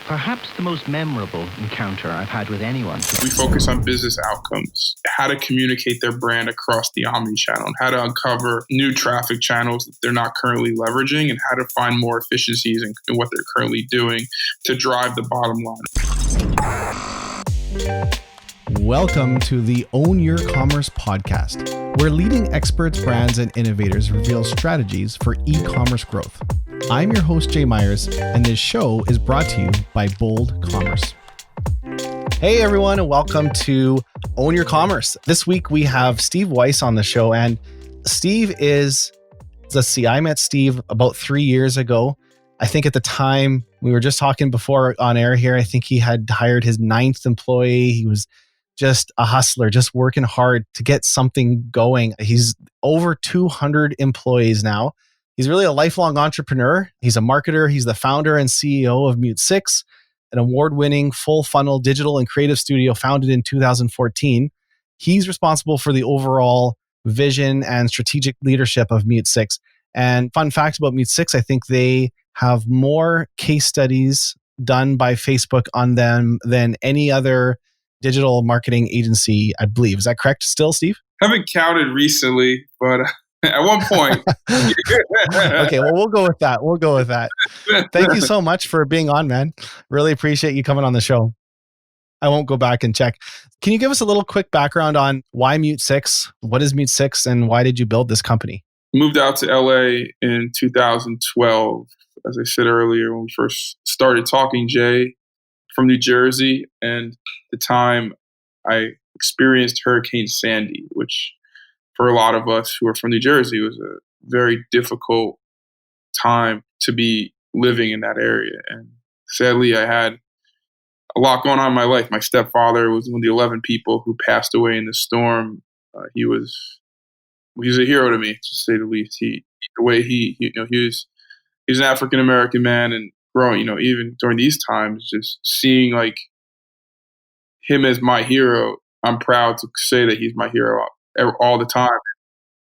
perhaps the most memorable encounter I've had with anyone. We focus on business outcomes, how to communicate their brand across the omni-channel, and how to uncover new traffic channels that they're not currently leveraging, and how to find more efficiencies in what they're currently doing to drive the bottom line. Welcome to the Own Your Commerce podcast, where leading experts, brands, and innovators reveal strategies for e-commerce growth. I'm your host, Jay Myers, and this show is brought to you by Bold Commerce. Hey, everyone, and welcome to Own Your Commerce. This week, we have Steve Weiss on the show, and Steve I met Steve about 3 years ago. I think at the time, we were just talking before on air here, I think he had hired his 9th employee. He was just a hustler, just working hard to get something going. He's over 200 employees now. He's really a lifelong entrepreneur. He's a marketer. He's the founder and CEO of MuteSix, an award-winning full funnel digital and creative studio founded in 2014. He's responsible for the overall vision and strategic leadership of MuteSix. And fun fact about MuteSix, I think they have more case studies done by Facebook on them than any other digital marketing agency, I believe. Is that correct still, Steve? Haven't counted recently, but at one point. Okay, well, we'll go with that. Thank you so much for being on, man. Really appreciate you coming on the show. I won't go back and check. Can you give us a little quick background on why MuteSix? What is MuteSix and why did you build this company? Moved out to LA in 2012. As I said earlier, when we first started talking, Jay, from New Jersey. And at the time I experienced Hurricane Sandy, which for a lot of us who are from New Jersey was a very difficult time to be living in that area. And sadly, I had a lot going on in my life. My stepfather was one of the 11 people who passed away in the storm. He was a hero to me, to say the least. He was an African American man, and growing, even during these times, just seeing like him as my hero. I'm proud to say that he's my hero all the time.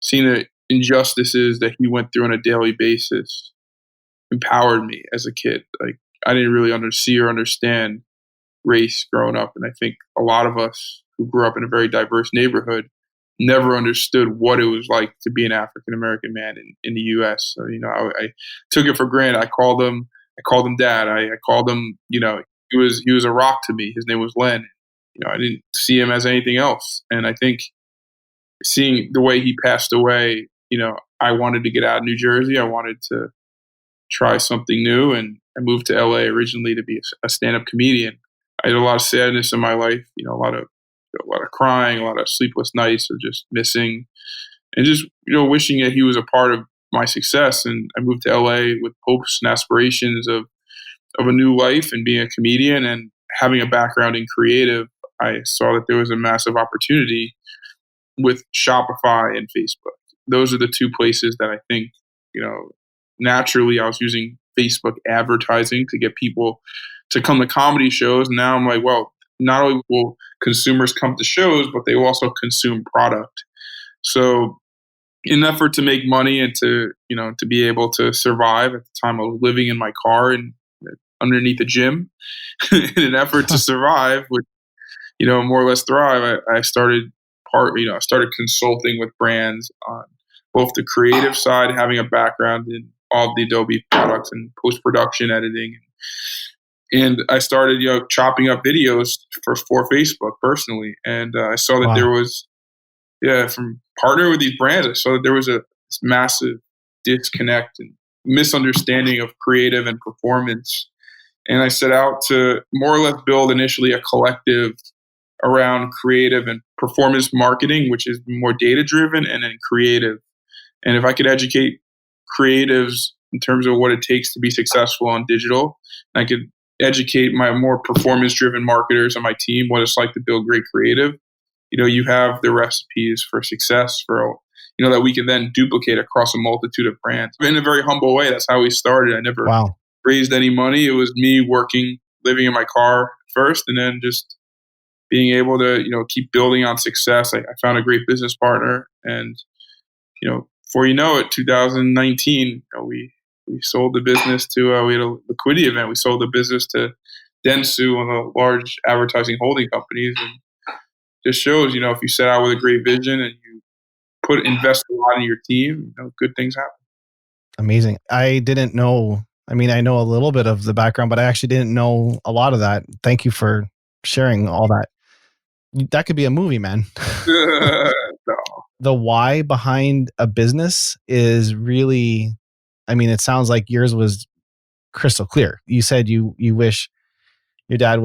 Seeing the injustices that he went through on a daily basis empowered me as a kid. Like, I didn't really see or understand race growing up. And I think a lot of us who grew up in a very diverse neighborhood never understood what it was like to be an African American man in the U.S. So, I took it for granted. I called him dad. I called him, he was a rock to me. His name was Len. I didn't see him as anything else. And I think seeing the way he passed away, I wanted to get out of New Jersey. I wanted to try something new. And I moved to LA originally to be a stand-up comedian. I had a lot of sadness in my life, a lot of crying, a lot of sleepless nights of just missing and just, wishing that he was a part of my success. And I moved to LA with hopes and aspirations of a new life and being a comedian, and having a background in creative. I saw that there was a massive opportunity with Shopify and Facebook. Those are the two places that I think, naturally I was using Facebook advertising to get people to come to comedy shows. And now I'm like, well, not only will consumers come to shows, but they will also consume product. So in an effort to make money and to be able to survive, at the time I was living in my car and underneath a gym in an effort to survive, which, more or less thrive. I started consulting with brands on both the creative side, having a background in all of the Adobe products and post-production editing. And I started, chopping up videos for Facebook personally. And I saw that there was, from partnering with these brands, I saw that there was this massive disconnect and misunderstanding of creative and performance. And I set out to more or less build initially a collective around creative and performance marketing, which is more data-driven, and then creative. And if I could educate creatives in terms of what it takes to be successful on digital, I could educate my more performance-driven marketers on my team what it's like to build great creative. You have the recipes for success that we can then duplicate across a multitude of brands. In a very humble way, that's how we started. I never raised any money. It was me living in my car first, and then just being able to, keep building on success. I found a great business partner, and, before you know it, 2019, we We sold the business to, we had a liquidity event. We sold the business to Dentsu, one of the large advertising holding companies. And just shows, if you set out with a great vision and you invest a lot in your team, good things happen. Amazing. I didn't know. I mean, I know a little bit of the background, but I actually didn't know a lot of that. Thank you for sharing all that. That could be a movie, man. No. The why behind a business is really, I mean, it sounds like yours was crystal clear. You said you wish your dad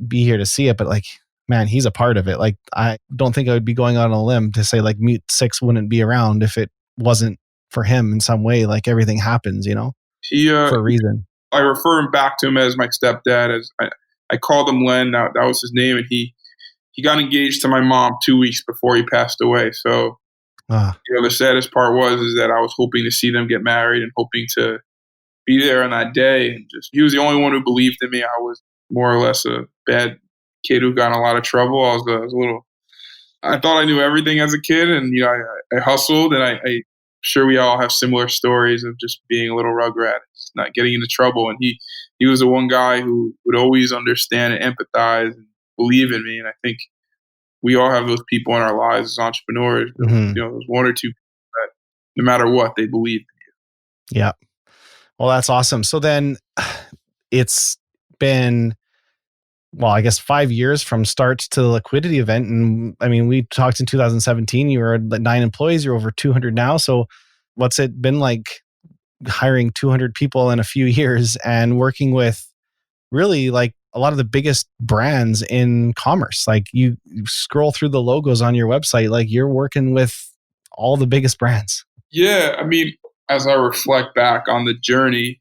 be here to see it, but like, man, he's a part of it. Like, I don't think I would be going on a limb to say like MuteSix wouldn't be around if it wasn't for him in some way. Like everything happens, for a reason. I refer him back to him as my stepdad. As I called him Len. That was his name, and he got engaged to my mom 2 weeks before he passed away. So, the saddest part is that I was hoping to see them get married and hoping to be there on that day. And he was the only one who believed in me. I was more or less a bad kid who got in a lot of trouble. I was a little. I thought I knew everything as a kid, and I hustled, and I'm sure we all have similar stories of just being a little rugrat, not getting into trouble. And he was the one guy who would always understand and empathize and believe in me. And I think we all have those people in our lives as entrepreneurs. Mm-hmm. There's one or two people that no matter what, they believe in you. Yeah. Well, that's awesome. So then it's been, well, I guess 5 years from start to the liquidity event. And I mean, we talked in 2017, you were at 9 employees, you're over 200 now. So what's it been like hiring 200 people in a few years and working with really like a lot of the biggest brands in commerce? Like you scroll through the logos on your website, like you're working with all the biggest brands. Yeah. I mean, as I reflect back on the journey,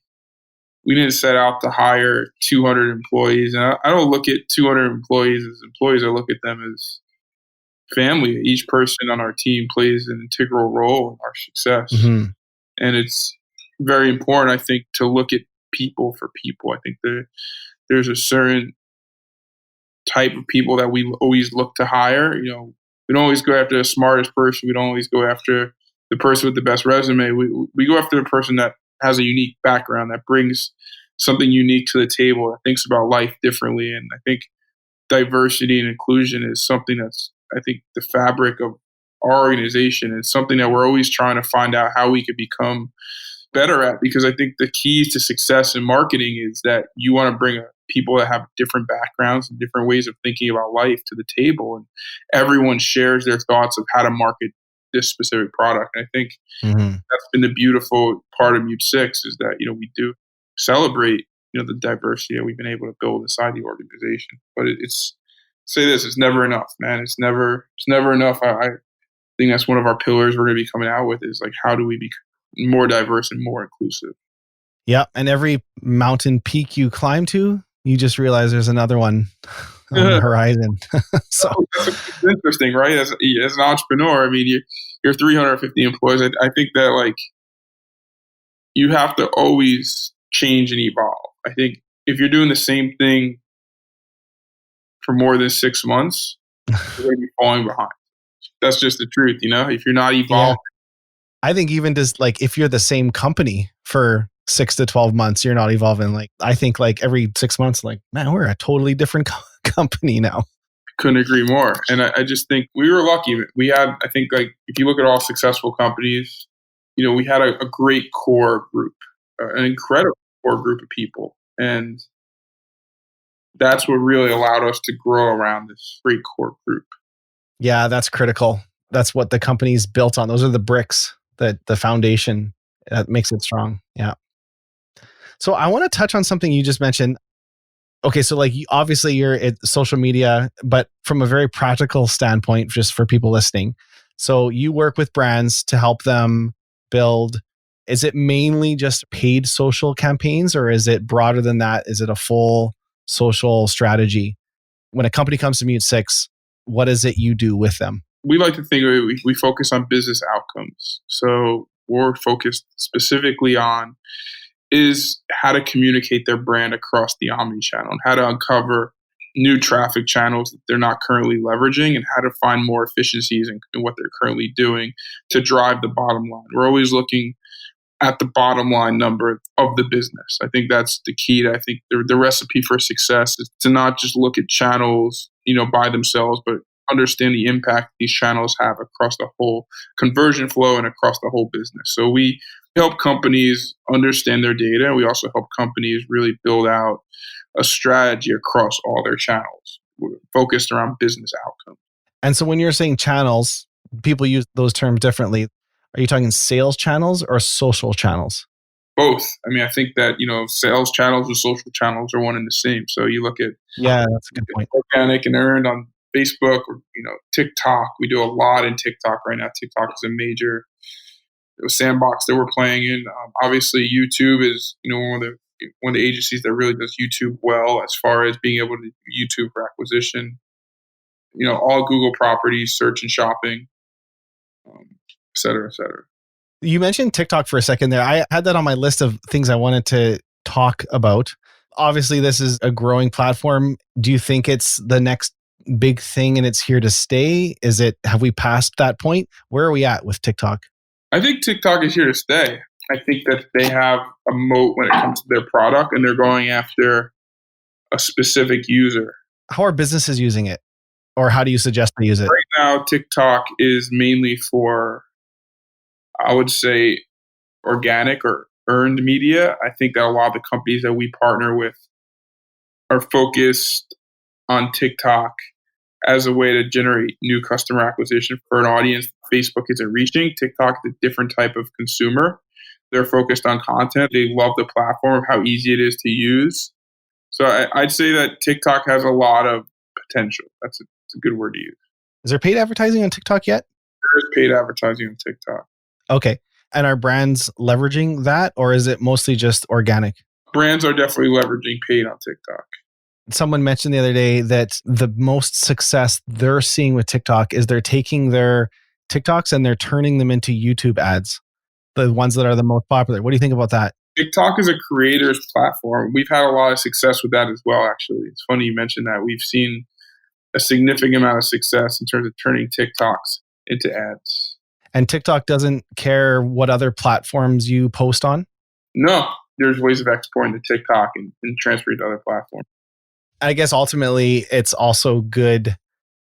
we didn't set out to hire 200 employees. And I don't look at 200 employees as employees. I look at them as family. Each person on our team plays an integral role in our success. Mm-hmm. And it's very important, I think, to look at people for people. I think there's a certain type of people that we always look to hire. We don't always go after the smartest person. We don't always go after the person with the best resume. We go after the person that has a unique background, that brings something unique to the table, that thinks about life differently. And I think diversity and inclusion is something that's, I think, the fabric of our organization. It's something that we're always trying to find out how we could become better at, because I think the keys to success in marketing is that you want to bring people that have different backgrounds and different ways of thinking about life to the table, and everyone shares their thoughts of how to market this specific product. And I think that's been the beautiful part of MuteSix, is that we do celebrate the diversity that we've been able to build inside the organization. But it's never enough, man. It's never enough. I think that's one of our pillars we're going to be coming out with, is like, how do we be more diverse and more inclusive? Yeah. And every mountain peak you climb to, you just realize there's another one on the horizon. So it's interesting, right? As an entrepreneur, I mean, you're 350 employees. I think that like you have to always change and evolve. I think if you're doing the same thing for more than 6 months, you're going to be falling behind. That's just the truth, if you're not evolving. I think even just like if you're the same company for 6 to 12 months, you're not evolving. Like I think like every 6 months, like, man, we're a totally different company now. Couldn't agree more. And I just think we were lucky. We had, I think, like if you look at all successful companies, we had a great core group, an incredible core group of people. And that's what really allowed us to grow around this great core group. Yeah, that's critical. That's what the company's built on. Those are the bricks, the foundation that makes it strong. Yeah. So I want to touch on something you just mentioned. Okay, so like obviously you're at social media, but from a very practical standpoint, just for people listening. So you work with brands to help them build. Is it mainly just paid social campaigns, or is it broader than that? Is it a full social strategy? When a company comes to MuteSix, what is it you do with them? We like to think we focus on business outcomes. So we're focused specifically on is how to communicate their brand across the omnichannel, and how to uncover new traffic channels that they're not currently leveraging, and how to find more efficiencies in what they're currently doing to drive the bottom line. We're always looking at the bottom line number of the business. I think that's the key. I think the recipe for success is to not just look at channels, by themselves, but understand the impact these channels have across the whole conversion flow and across the whole business. So we help companies understand their data. We also help companies really build out a strategy across all their channels focused around business outcomes. And so when you're saying channels, people use those terms differently. Are you talking sales channels or social channels? Both. I mean, I think that, sales channels and social channels are one and the same. So you look at that's a good point. Organic and earned on Facebook or, TikTok. We do a lot in TikTok right now. TikTok is a major sandbox that we're playing in. Obviously, YouTube is, one of the agencies that really does YouTube well as far as being able to do YouTube for acquisition. All Google properties, search and shopping, et cetera, et cetera. You mentioned TikTok for a second there. I had that on my list of things I wanted to talk about. Obviously, this is a growing platform. Do you think it's the next big thing and it's here to stay? Have we passed that point? Where are we at with TikTok? I think TikTok is here to stay. I think that they have a moat when it comes to their product and they're going after a specific user. How are businesses using it? Or how do you suggest they use it? Right now, TikTok is mainly for, I would say, organic or earned media. I think that a lot of the companies that we partner with are focused on TikTok as a way to generate new customer acquisition for an audience Facebook isn't reaching. TikTok is a different type of consumer. They're focused on content. They love the platform, how easy it is to use. So I'd say that TikTok has a lot of potential. It's a good word to use. Is there paid advertising on TikTok yet? There is paid advertising on TikTok. Okay. And are brands leveraging that, or is it mostly just organic? Brands are definitely leveraging paid on TikTok. Someone mentioned the other day that the most success they're seeing with TikTok is they're taking their TikToks and they're turning them into YouTube ads, the ones that are the most popular. What do you think about that? TikTok is a creator's platform. We've had a lot of success with that as well, actually. It's funny you mentioned that. We've seen a significant amount of success in terms of turning TikToks into ads. And TikTok doesn't care what other platforms you post on? No, there's ways of exporting to TikTok and transferring to other platforms. I guess ultimately it's also good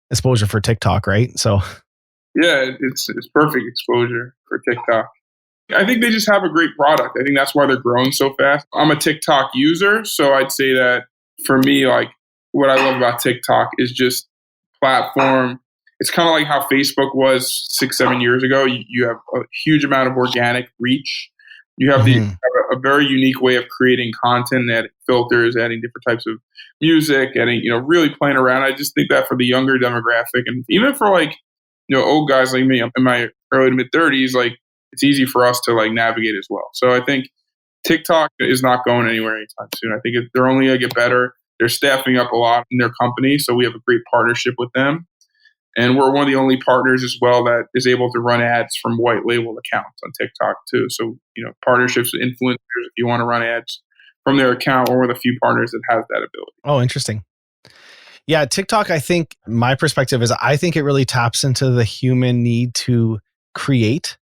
exposure for TikTok, right? So yeah, it's perfect exposure for TikTok. I think they just have a great product. I think that's why they're growing so fast. I'm a TikTok user, so I'd say that for me, like what I love about TikTok is just platform. It's kind of like how Facebook was 6-7 years ago. You have a huge amount of organic reach. You have a very unique way of creating content, adding filters, adding different types of music, adding, really playing around. I just think that for the younger demographic and even for like, old guys like me in my early to mid 30s, like it's easy for us to like navigate as well. So I think TikTok is not going anywhere anytime soon. I think they're only going to get better. They're staffing up a lot in their company. So we have a great partnership with them. And we're one of the only partners as well that is able to run ads from white label accounts on TikTok too. So, partnerships with influencers, if you want to run ads from their account, we're one of the few partners that has that ability. Oh, interesting. Yeah, TikTok, I think my perspective is I think it really taps into the human need to create,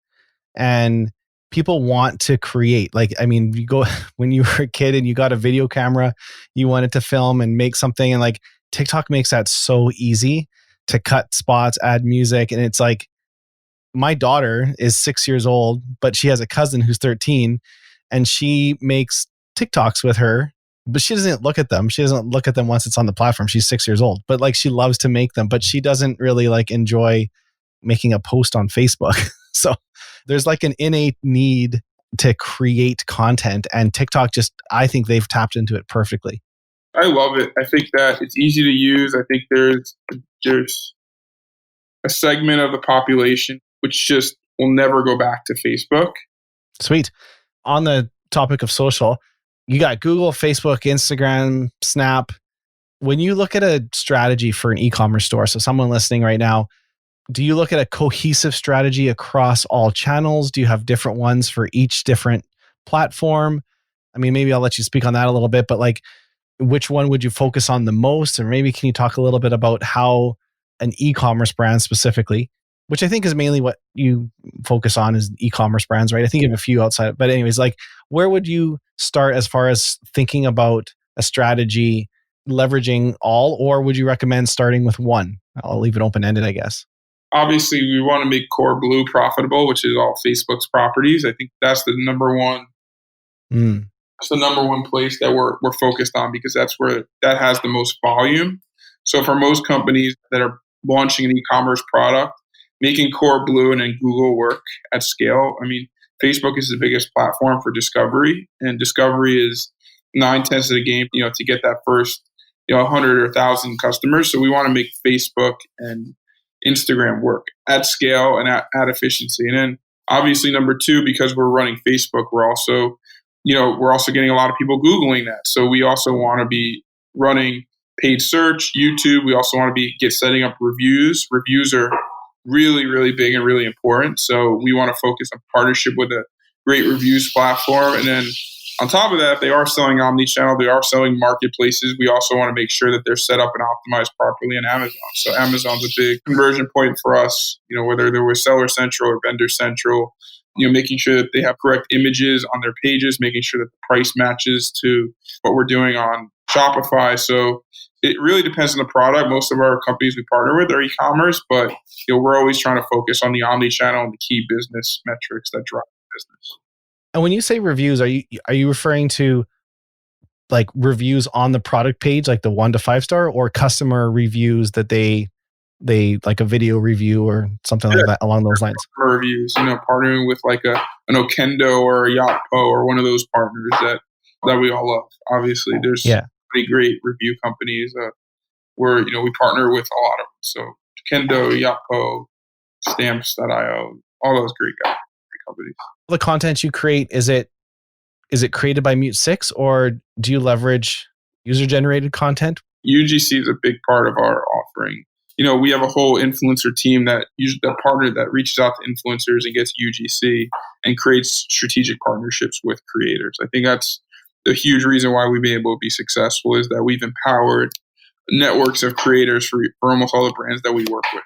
and people want to create. Like, I mean, you go when you were a kid and you got a video camera, you wanted to film and make something, and like TikTok makes that so easy to cut spots, add music. And it's like, my daughter is 6 years old, but she has a cousin who's 13 and she makes TikToks with her, but she doesn't look at them. She doesn't look at them once it's on the platform. She's 6 years old, but like she loves to make them, but she doesn't really like enjoy making a post on Facebook. So there's like an innate need to create content, and TikTok I think they've tapped into it perfectly. I love it. I think that it's easy to use. I think there's a segment of the population which just will never go back to Facebook. Sweet. On the topic of social, you got Google, Facebook, Instagram, Snap. When you look at a strategy for an e-commerce store, so someone listening right now, do you look at a cohesive strategy across all channels? Do you have different ones for each different platform? I mean, maybe I'll let you speak on that a little bit, but like, which one would you focus on the most? And maybe can you talk a little bit about how an e-commerce brand specifically which I think is mainly what you focus on is e-commerce brands, right? I think you have a few outside, but anyways, like where would you start as far as thinking about a strategy, leveraging all, or would you recommend starting with one? I'll leave it open-ended, I guess. Obviously, we want to make Core Blue profitable, which is all Facebook's properties. I think that's the number one. It's the number one place that we're focused on because that's where that has the most volume. So for most companies that are launching an e-commerce product, making Core Blue and then Google work at scale. I mean, Facebook is the biggest platform for discovery, and discovery is 9/10 of the game. To get that first 100 or 1,000 customers. So we want to make Facebook and Instagram work at scale and at efficiency. And then obviously number two, because we're running Facebook, we're also getting a lot of people Googling that. So we also want to be running paid search, YouTube. We also want to be setting up reviews. Reviews are really, really big and really important. So we want to focus on partnership with a great reviews platform. And then on top of that, if they are selling omni-channel, they are selling marketplaces, we also want to make sure that they're set up and optimized properly in Amazon. So Amazon's a big conversion point for us, whether there was Seller Central or Vendor Central, making sure that they have correct images on their pages, making sure that the price matches to what we're doing on Shopify. So it really depends on the product. Most of our companies we partner with are e-commerce, but we're always trying to focus on the omni-channel and the key business metrics that drive business. And when you say reviews, are you referring to like reviews on the product page, like the 1 to 5 star, or customer reviews that they like a video review or something like that along those lines? Reviews, partnering with like an Okendo or a Yotpo or one of those partners that we all love. Obviously, there's pretty great review companies where we partner with a lot of them. So Okendo, Yotpo, Stamps.io, all those great companies. The content you create, is it created by MuteSix, or do you leverage user-generated content? UGC is a big part of our offering. We have a whole influencer team that reaches out to influencers and gets UGC and creates strategic partnerships with creators. I think that's the huge reason why we've been able to be successful is that we've empowered networks of creators for almost all the brands that we work with.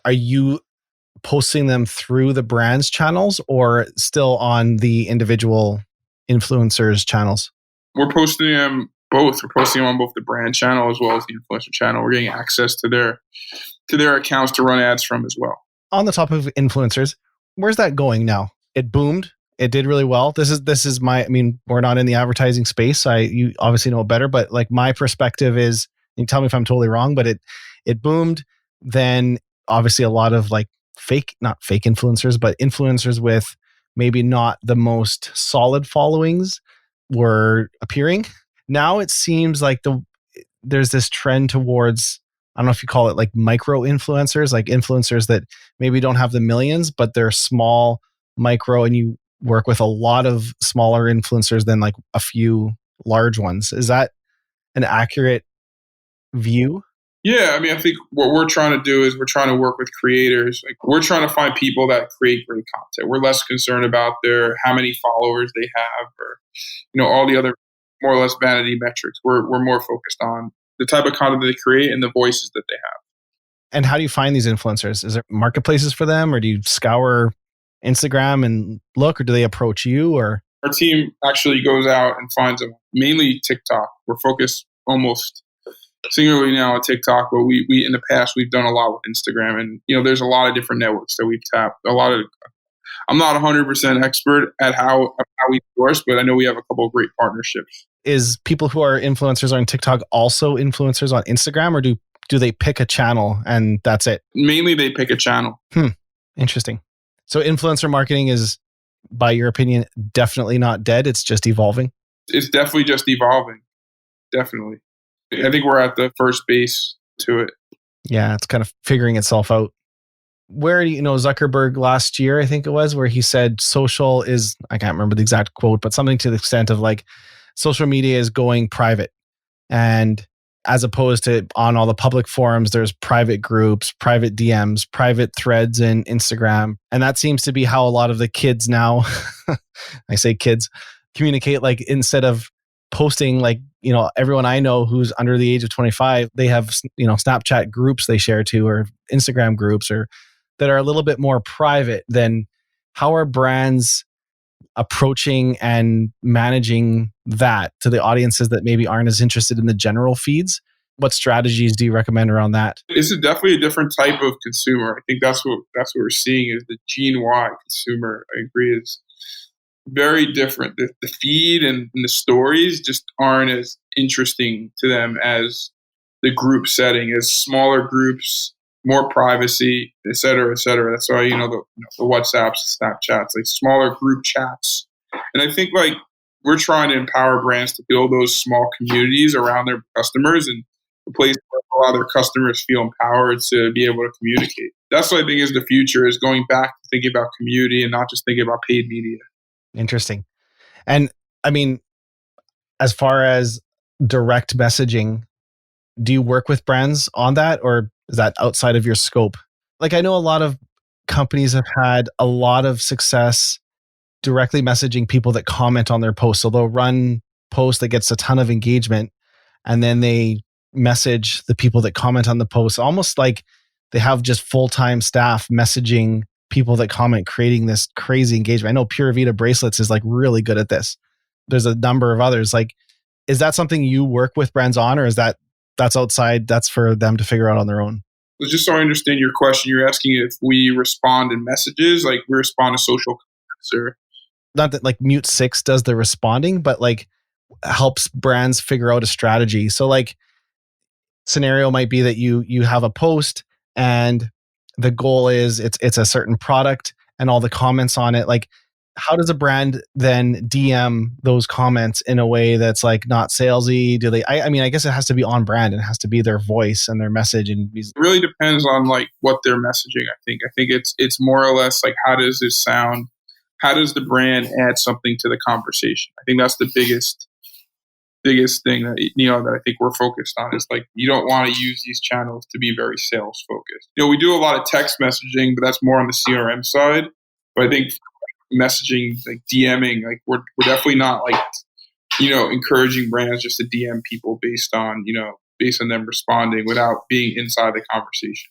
Are you posting them through the brand's channels or still on the individual influencers' channels? We're posting them both. We're posting them on both the brand channel as well as the influencer channel. We're getting access to their accounts to run ads from as well. On the topic of influencers, where's that going now? It boomed. It did really well. This is we're not in the advertising space. You obviously know better, but like my perspective is, you can tell me if I'm totally wrong, but it boomed. Then obviously a lot of like not fake influencers, but influencers with maybe not the most solid followings were appearing. Now it seems like there's this trend towards, I don't know if you call it like micro influencers, like influencers that maybe don't have the millions, but they're small, micro, and you work with a lot of smaller influencers than like a few large ones. Is that an accurate view? Yeah, I think what we're trying to do is we're trying to work with creators. Like we're trying to find people that create great content. We're less concerned about how many followers they have or all the other more or less vanity metrics. We're more focused on the type of content they create and the voices that they have. And how do you find these influencers? Is there marketplaces for them, or do you scour Instagram and look, or do they approach you? Or our team actually goes out and finds them, mainly TikTok. We're focused almost singularly now on TikTok, but we in the past we've done a lot with Instagram, and there's a lot of different networks that we've tapped. I'm not 100% expert at how we source, but I know we have a couple of great partnerships. Is people who are influencers on TikTok also influencers on Instagram, or do they pick a channel and that's it? Mainly they pick a channel. Interesting. So influencer marketing is, by your opinion, definitely not dead. It's just evolving. It's definitely just evolving. Definitely. I think we're at the first base to it. Yeah, it's kind of figuring itself out. Where Zuckerberg last year, I think it was, where he said social is, I can't remember the exact quote, but something to the extent of like social media is going private. And as opposed to on all the public forums, there's private groups, private DMs, private threads in Instagram. And that seems to be how a lot of the kids now, I say kids, communicate. Like instead of posting, like, everyone I know who's under the age of 25, they have, Snapchat groups they share to, or Instagram groups, or that are a little bit more private, then how are brands approaching and managing that to the audiences that maybe aren't as interested in the general feeds? What strategies do you recommend around that? This is definitely a different type of consumer. I think that's what we're seeing is the Gen Y consumer. I agree is very different. The feed and the stories just aren't as interesting to them as the group setting, as smaller groups, more privacy, et cetera, et cetera. That's why, the WhatsApps, Snapchats, like smaller group chats. And I think like we're trying to empower brands to build those small communities around their customers and a place where a lot of their customers feel empowered to be able to communicate. That's what I think is the future, is going back to thinking about community and not just thinking about paid media. Interesting. And I mean, as far as direct messaging, do you work with brands on that, or is that outside of your scope? Like, I know a lot of companies have had a lot of success directly messaging people that comment on their posts. So they'll run post that gets a ton of engagement, and then they message the people that comment on the post, almost like they have just full-time staff messaging people that comment, creating this crazy engagement. I know Pura Vida bracelets is like really good at this. There's a number of others. Like, is that something you work with brands on, or is that's outside, that's for them to figure out on their own? So just so I understand your question, you're asking if we respond in messages, like we respond to social comments, or not that like MuteSix does the responding, but like helps brands figure out a strategy. So like scenario might be that you have a post and the goal is it's a certain product and all the comments on it. Like, how does a brand then DM those comments in a way that's like not salesy? Do they, I mean, I guess it has to be on brand. It has to be their voice and their message. And it really depends on like what they're messaging. I think it's more or less like, how does this sound? How does the brand add something to the conversation? I think that's the biggest thing that that I think we're focused on, is like, you don't want to use these channels to be very sales focused. We do a lot of text messaging, but that's more on the CRM side. But I think messaging, like DMing, like we're definitely not like encouraging brands just to DM people based on them responding without being inside the conversation.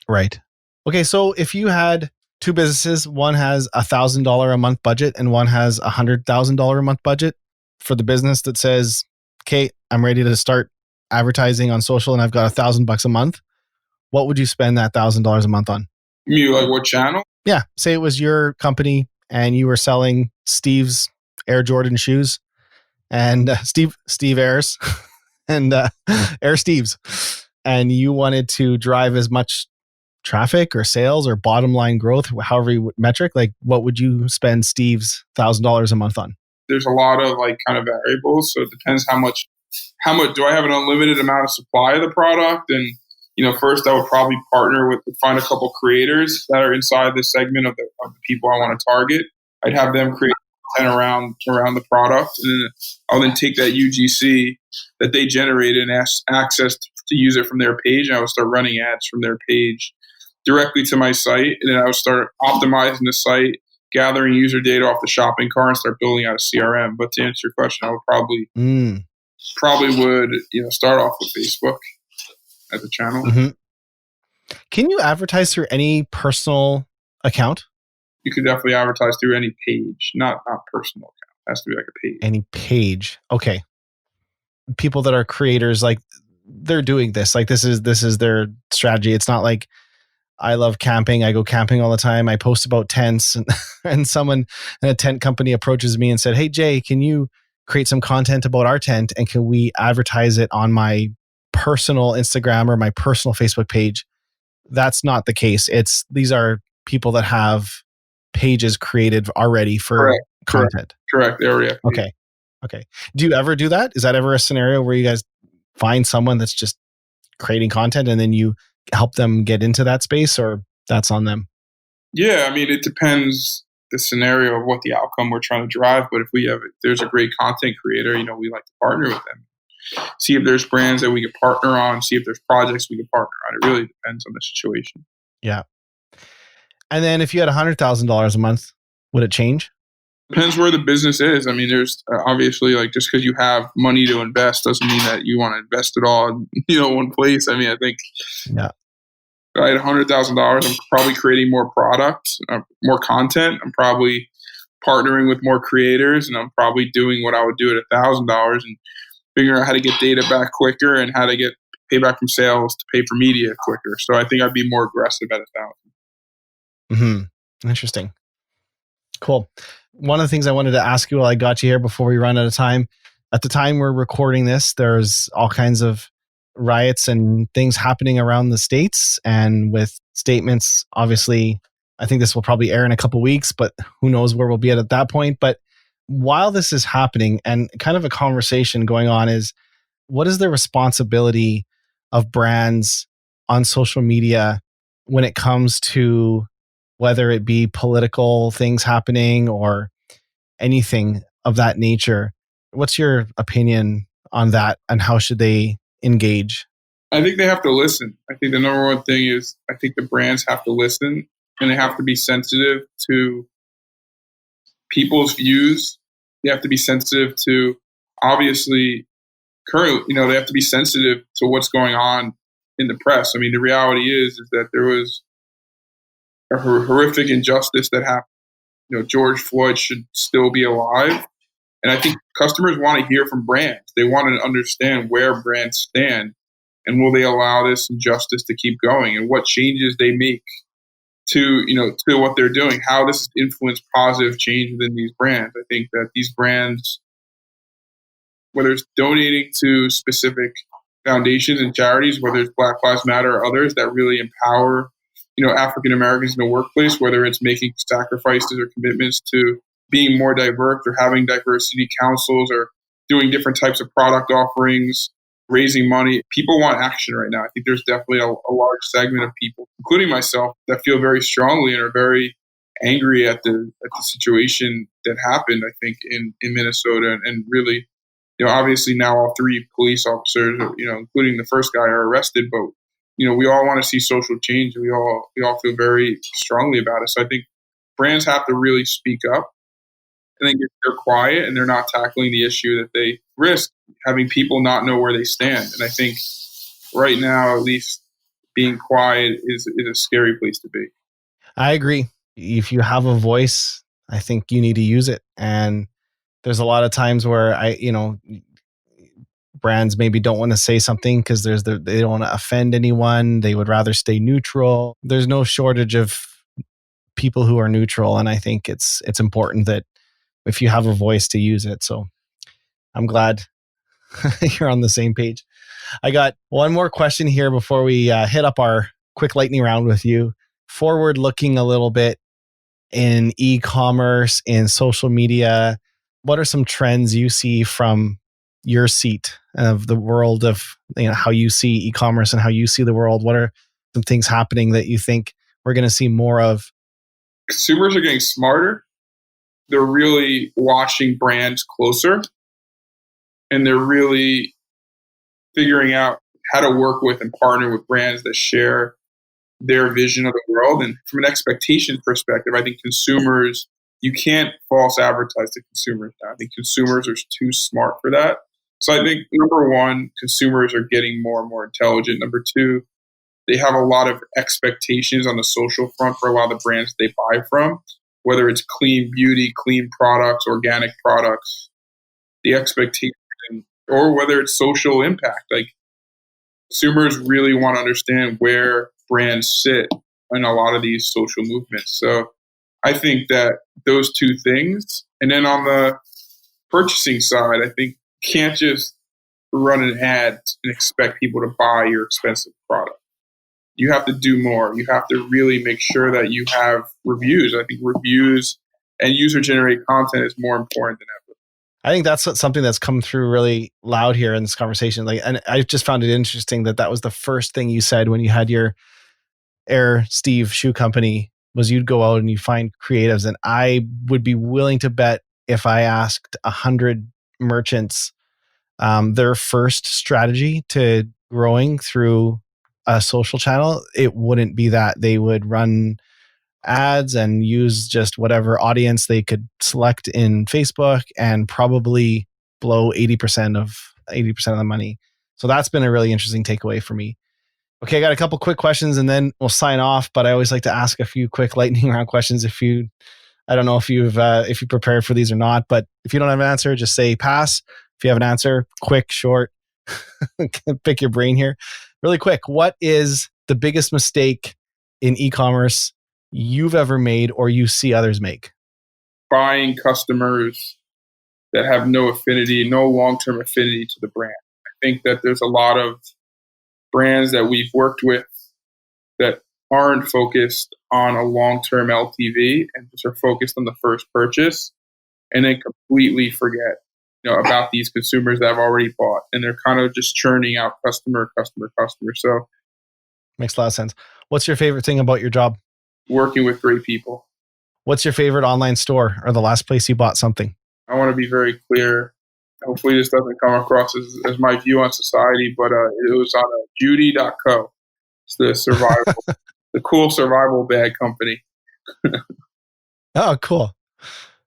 Right. Okay, so if you had two businesses, one has $1,000 a month budget and one has $100,000 a month budget, for the business that says, okay, I'm ready to start advertising on social and I've got $1,000 a month, what would you spend that $1,000 a month on? You like what channel? Yeah. Say it was your company and you were selling Steve's Air Jordan shoes and Steve Airs and Air Steve's, and you wanted to drive as much traffic or sales or bottom line growth, however you metric, like what would you spend Steve's $1,000 a month on? There's a lot of like kind of variables. So it depends how much do I have an unlimited amount of supply of the product? And, first I would probably find a couple creators that are inside the segment of the people I want to target. I'd have them create content around the product. And then I'll then take that UGC that they generated and ask access to use it from their page. And I would start running ads from their page directly to my site. And then I would start optimizing the site, gathering user data off the shopping cart, and start building out a CRM. But to answer your question, I would probably would start off with Facebook as a channel. Mm-hmm. Can you advertise through any personal account? You could definitely advertise through any page, not personal account. It has to be like a page. Any page. Okay. People that are creators, like they're doing this. Like this is their strategy. It's not like I love camping. I go camping all the time. I post about tents and someone in a tent company approaches me and said, "Hey Jay, can you create some content about our tent and can we advertise it on my personal Instagram or my personal Facebook page?" That's not the case. These are people that have pages created already for content. Correct. Area. Okay. Do you ever do that? Is that ever a scenario where you guys find someone that's just creating content and then you help them get into that space, or that's on them? Yeah, I mean, it depends the scenario of what the outcome we're trying to drive. But if there's a great content creator, we like to partner with them. See if there's brands that we could partner on, see if there's projects we could partner on. It really depends on the situation. Yeah. And then if you had $100,000 a month, would it change? Depends where the business is. I mean, there's obviously like, just because you have money to invest doesn't mean that you want to invest it all in one place. I mean, I think I had $100,000. I'm probably creating more products, more content. I'm probably partnering with more creators, and I'm probably doing what I would do at $1,000 and figuring out how to get data back quicker and how to get payback from sales to pay for media quicker. So I think I'd be more aggressive at 1,000. Interesting. Cool. One of the things I wanted to ask you while I got you here before we run out of time, at the time we're recording this, there's all kinds of riots and things happening around the States, and with statements, obviously, I think this will probably air in a couple of weeks, but who knows where we'll be at that point. But while this is happening, and kind of a conversation going on, is what is the responsibility of brands on social media when it comes to whether it be political things happening or anything of that nature? What's your opinion on that, and how should they engage? I think they have to listen. I think the number one thing is I think the brands have to listen, and they have to be sensitive to people's views. They have to be sensitive to, obviously, currently, they have to be sensitive to what's going on in the press. I mean, the reality is that there was a horrific injustice that happened. George Floyd should still be alive. And I think customers want to hear from brands. They want to understand where brands stand, and will they allow this injustice to keep going, and what changes they make to what they're doing, how this has influenced positive change within these brands. I think that these brands, whether it's donating to specific foundations and charities, whether it's Black Lives Matter or others that really empower, African Americans in the workplace, whether it's making sacrifices or commitments to being more diverse or having diversity councils or doing different types of product offerings, raising money. People want action right now. I think there's definitely a large segment of people, including myself, that feel very strongly and are very angry at the situation that happened, I think, in Minnesota. And really, obviously now all 3 police officers, including the first guy, are arrested, but we all want to see social change. We all feel very strongly about it. So I think brands have to really speak up. I think if they're quiet and they're not tackling the issue, that they risk having people not know where they stand. And I think right now, at least, being quiet is a scary place to be. I agree. If you have a voice, I think you need to use it. And there's a lot of times where brands maybe don't want to say something because they don't want to offend anyone. They would rather stay neutral. There's no shortage of people who are neutral, and I think it's important that if you have a voice, to use it. So I'm glad you're on the same page. I got one more question here before we hit up our quick lightning round with you. Forward looking a little bit in e-commerce, in social media, what are some trends you see from your seat of the world of how you see e-commerce and how you see the world? What are some things happening that you think we're going to see more of? Consumers are getting smarter. They're really watching brands closer, and they're really figuring out how to work with and partner with brands that share their vision of the world. And from an expectations perspective, I think consumers, you can't false advertise to consumers now. I think consumers are too smart for that. So I think, number one, consumers are getting more and more intelligent. Number two, they have a lot of expectations on the social front for a lot of the brands they buy from, whether it's clean beauty, clean products, organic products, the expectation, or whether it's social impact. Like, consumers really want to understand where brands sit in a lot of these social movements. So I think that those two things. And then on the purchasing side, I think you can't just run an ad and expect people to buy your expensive product. You have to do more. You have to really make sure that you have reviews. I think reviews and user-generated content is more important than ever. I think that's something that's come through really loud here in this conversation. And I just found it interesting that was the first thing you said when you had your Air Steve shoe company, was you'd go out and you find creatives. And I would be willing to bet if I asked 100 merchants their first strategy to growing through a social channel, it wouldn't be that. They would run ads and use just whatever audience they could select in Facebook and probably blow 80% of the money. So that's been a really interesting takeaway for me. Okay, I got a couple quick questions and then we'll sign off, but I always like to ask a few quick lightning round questions. I don't know if you prepared for these or not, but if you don't have an answer, just say pass. If you have an answer, quick, short, pick your brain here. Really quick, what is the biggest mistake in e-commerce you've ever made or you see others make? Buying customers that have no long-term affinity to the brand. I think that there's a lot of brands that we've worked with that aren't focused on a long-term LTV and just are focused on the first purchase and then completely forget about these consumers that have already bought, and they're kind of just churning out customer. So makes a lot of sense. What's your favorite thing about your job? Working with great people. What's your favorite online store or the last place you bought something? I want to be very clear. Hopefully this doesn't come across as my view on society, but it was on Judy.co. It's the survival, the cool survival bag company. Oh, cool.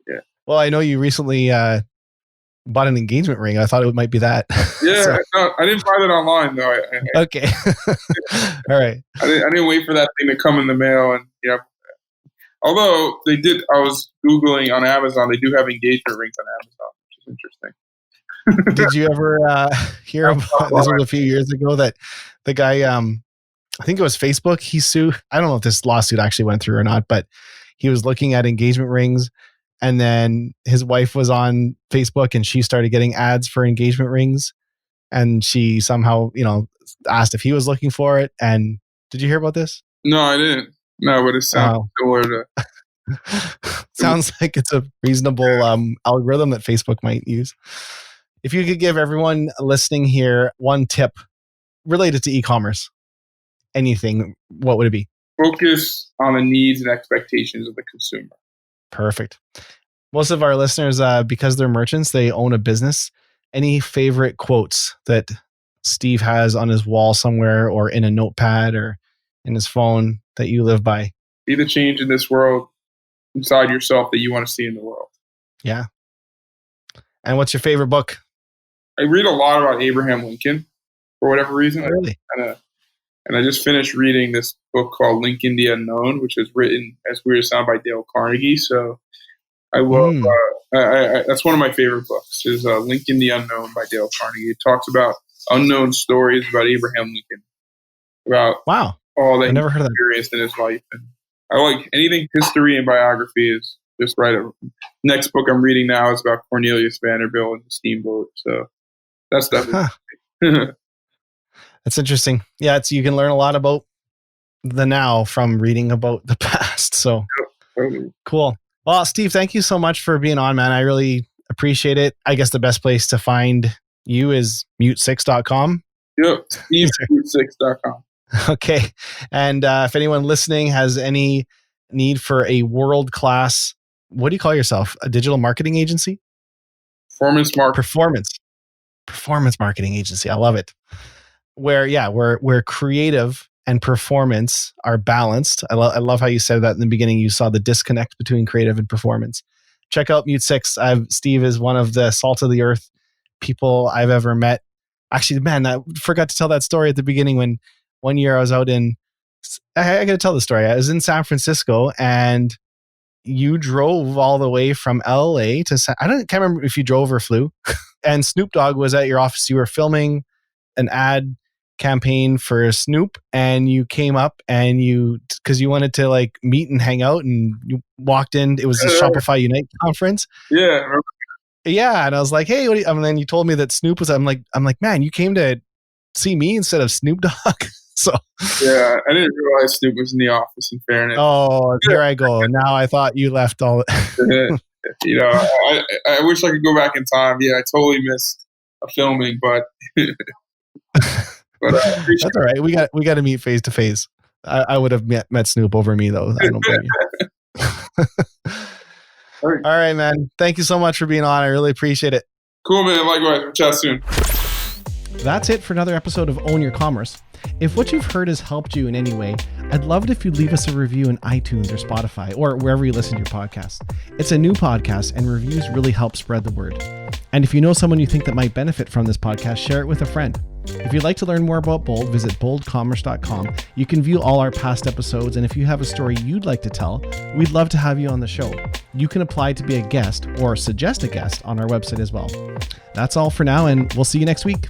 Yeah. Well, I know you recently bought an engagement ring. I thought it might be that. Yeah, So. No, I didn't buy that online though. Okay. All right. I didn't wait for that thing to come in the mail, and although they did, I was Googling on Amazon. They do have engagement rings on Amazon, which is interesting. Did you ever hear about this? Was a few years ago that the guy, I think it was Facebook, he sued. I don't know if this lawsuit actually went through or not, but he was looking at engagement rings, and then his wife was on Facebook and she started getting ads for engagement rings, and she somehow, asked if he was looking for it. And did you hear about this? No, I didn't. No, but it sounds similar to. Sounds like it's a reasonable algorithm that Facebook might use. If you could give everyone listening here one tip related to e-commerce, anything, what would it be? Focus on the needs and expectations of the consumer. Perfect. Most of our listeners, because they're merchants, they own a business. Any favorite quotes that Steve has on his wall somewhere or in a notepad or in his phone that you live by? Be the change in this world inside yourself that you want to see in the world. Yeah. And what's your favorite book? I read a lot about Abraham Lincoln for whatever reason. Oh, really? And I just finished reading this book called Lincoln the Unknown, which is written, as weird as sound, by Dale Carnegie. So I love, that's one of my favorite books, is Lincoln the Unknown by Dale Carnegie. It talks about unknown stories about Abraham Lincoln, about all that he experienced in his life. And I like anything history and biography is just right. Next book I'm reading now is about Cornelius Vanderbilt and the steamboat. So that's definitely. That's interesting. Yeah, you can learn a lot about the now from reading about the past. So cool. Well, Steve, thank you so much for being on, man. I really appreciate it. I guess the best place to find you is MuteSix.com. Yep, MuteSix.com. Okay. And if anyone listening has any need for a world-class, what do you call yourself? A digital marketing agency? Performance marketing agency. I love it. Where creative and performance are balanced. I love how you said that in the beginning. You saw the disconnect between creative and performance. Check out MuteSix. Steve is one of the salt of the earth people I've ever met. Actually, man, I forgot to tell that story at the beginning. When one year I was out I got to tell the story. I was in San Francisco and you drove all the way from LA to can't remember if you drove or flew. And Snoop Dogg was at your office. You were filming an ad campaign for Snoop, and you came up and because you wanted to meet and hang out, and you walked in. It was the Shopify Unite conference. Yeah. Yeah. And I was like, hey, and then you told me that Snoop was, I'm like, man, you came to see me instead of Snoop Dogg. So yeah, I didn't realize Snoop was in the office, in fairness. Oh, here I go. Now I thought you left all. I wish I could go back in time. Yeah, I totally missed a filming, but that's all right. We got to meet face to face. I would have met Snoop over me though. I don't blame you. All right, man. Thank you so much for being on. I really appreciate it. Cool, man. Likewise. We'll chat soon. That's it for another episode of Own Your Commerce. If what you've heard has helped you in any way, I'd love it if you'd leave us a review in iTunes or Spotify or wherever you listen to your podcast. It's a new podcast and reviews really help spread the word. And if you know someone you think that might benefit from this podcast, share it with a friend. If you'd like to learn more about Bold, visit boldcommerce.com. You can view all our past episodes, and if you have a story you'd like to tell, we'd love to have you on the show. You can apply to be a guest or suggest a guest on our website as well. That's all for now, and we'll see you next week.